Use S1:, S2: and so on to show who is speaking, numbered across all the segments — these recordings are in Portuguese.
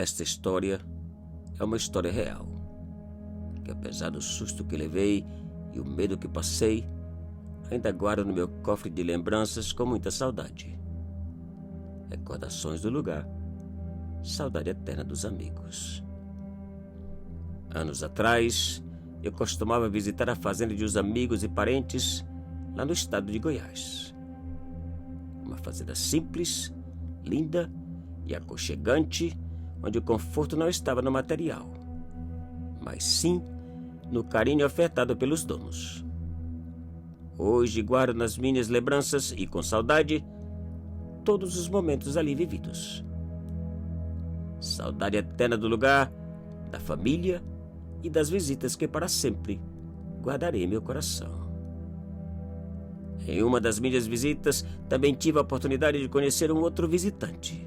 S1: Esta história é uma história real, que apesar do susto que levei e o medo que passei, ainda guardo no meu cofre de lembranças com muita saudade. Recordações do lugar, saudade eterna dos amigos. Anos atrás, eu costumava visitar a fazenda de uns amigos e parentes lá no estado de Goiás. Uma fazenda simples, linda e aconchegante, onde o conforto não estava no material, mas sim no carinho ofertado pelos donos. Hoje guardo nas minhas lembranças e com saudade todos os momentos ali vividos. Saudade eterna do lugar, da família e das visitas que para sempre guardarei em meu coração. Em uma das minhas visitas também tive a oportunidade de conhecer um outro visitante,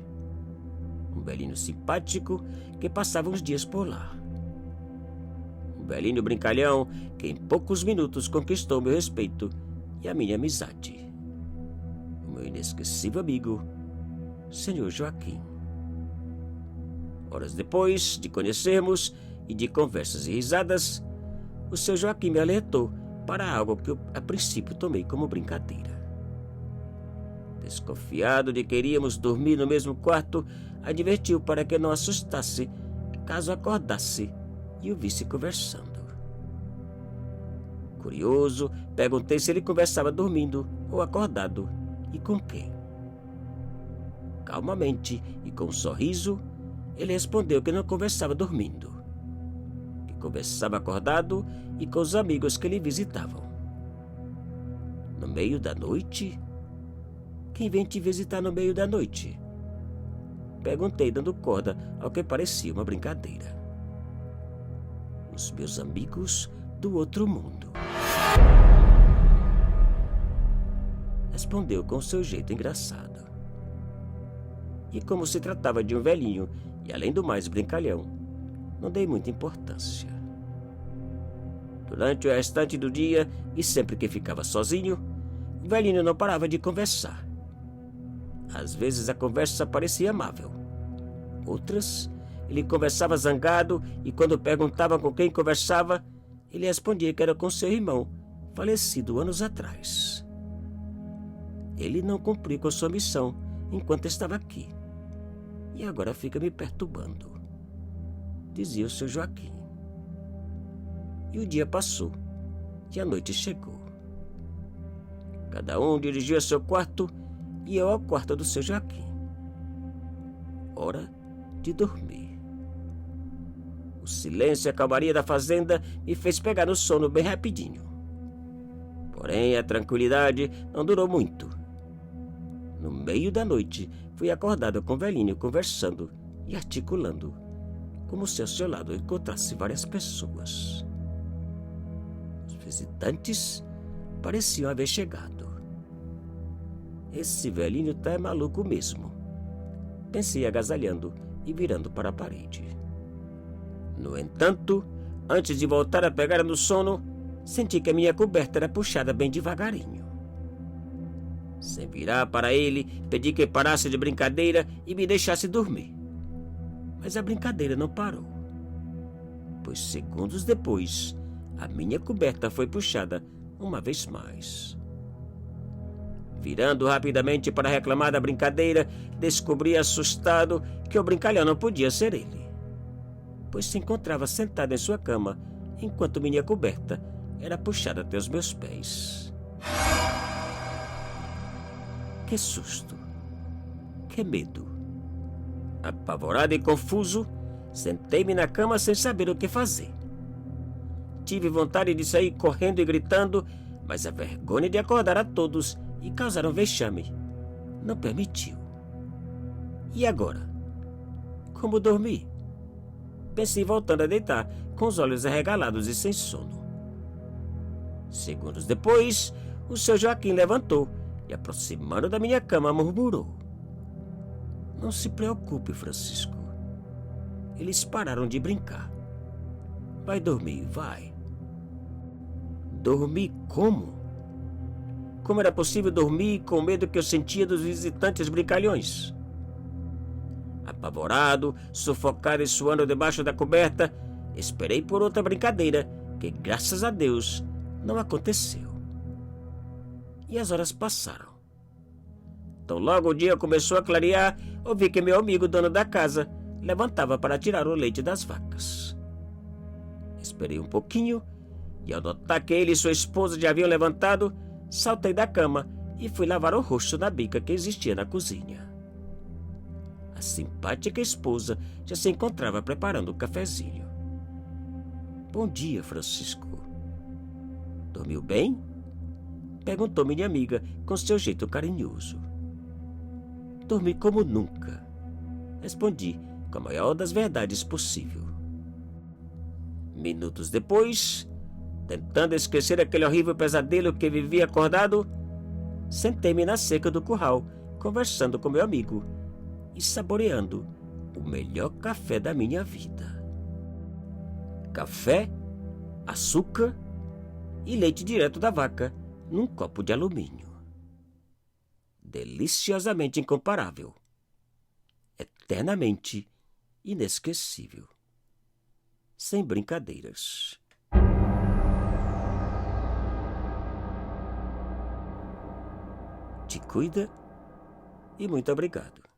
S1: um velhinho simpático que passava uns dias por lá. Um velhinho brincalhão que em poucos minutos conquistou meu respeito e a minha amizade. O meu inesquecível amigo, Senhor Joaquim. Horas depois de conhecermos e de conversas e risadas, o seu Joaquim me alertou para algo que eu a princípio tomei como brincadeira. Desconfiado de que iríamos dormir no mesmo quarto, advertiu para que não assustasse caso acordasse e o visse conversando. Curioso, perguntei se ele conversava dormindo ou acordado e com quem. Calmamente e com um sorriso, ele respondeu que não conversava dormindo, que conversava acordado e com os amigos que lhe visitavam. No meio da noite? Quem vem te visitar no meio da noite? Perguntei, dando corda ao que parecia uma brincadeira. Os meus amigos do outro mundo. Respondeu com seu jeito engraçado. E como se tratava de um velhinho e além do mais brincalhão, não dei muita importância. Durante o restante do dia e sempre que ficava sozinho, o velhinho não parava de conversar. Às vezes a conversa parecia amável. Outras, ele conversava zangado e quando perguntava com quem conversava, ele respondia que era com seu irmão, falecido anos atrás. Ele não cumpriu com sua missão enquanto estava aqui e agora fica me perturbando, dizia o seu Joaquim. E o dia passou e a noite chegou. Cada um dirigiu a seu quarto e eu ao quarto do seu Joaquim. Hora de dormir. O silêncio e a calmaria da fazenda me fez pegar no sono bem rapidinho. Porém, a tranquilidade não durou muito. No meio da noite, fui acordado com o velhinho conversando e articulando, como se ao seu lado encontrasse várias pessoas. Os visitantes pareciam haver chegado. Esse velhinho tá maluco mesmo, pensei agasalhando e virando para a parede. No entanto, antes de voltar a pegar no sono, senti que a minha coberta era puxada bem devagarinho. Sem virar para ele, pedi que parasse de brincadeira e me deixasse dormir. Mas a brincadeira não parou, pois segundos depois, a minha coberta foi puxada uma vez mais. Virando rapidamente para reclamar da brincadeira, descobri assustado que o brincalhão não podia ser ele, pois se encontrava sentado em sua cama enquanto minha coberta era puxada até os meus pés. Que susto! Que medo! Apavorado e confuso, sentei-me na cama sem saber o que fazer. Tive vontade de sair correndo e gritando, mas a vergonha de acordar a todos e causar um vexame não permitiu. E agora? Como dormir? Pensei voltando a deitar, com os olhos arregalados e sem sono. Segundos depois, o seu Joaquim levantou e, aproximando da minha cama, murmurou: "Não se preocupe, Francisco. Eles pararam de brincar. Vai dormir, vai." Dormir como? Como era possível dormir com o medo que eu sentia dos visitantes brincalhões? Apavorado, sufocado e suando debaixo da coberta, esperei por outra brincadeira que, graças a Deus, não aconteceu. E as horas passaram. Então logo o dia começou a clarear, ouvi que meu amigo dono da casa levantava para tirar o leite das vacas. Esperei um pouquinho e, ao notar que ele e sua esposa já haviam levantado, saltei da cama e fui lavar o rosto na bica que existia na cozinha. A simpática esposa já se encontrava preparando o cafezinho. Bom dia, Francisco. Dormiu bem? Perguntou minha amiga com seu jeito carinhoso. Dormi como nunca, respondi com a maior das verdades possível. Minutos depois, tentando esquecer aquele horrível pesadelo que vivia acordado, sentei-me na cerca do curral, conversando com meu amigo e saboreando o melhor café da minha vida. Café, açúcar e leite direto da vaca num copo de alumínio. Deliciosamente incomparável. Eternamente inesquecível. Sem brincadeiras. Te cuida e muito obrigado.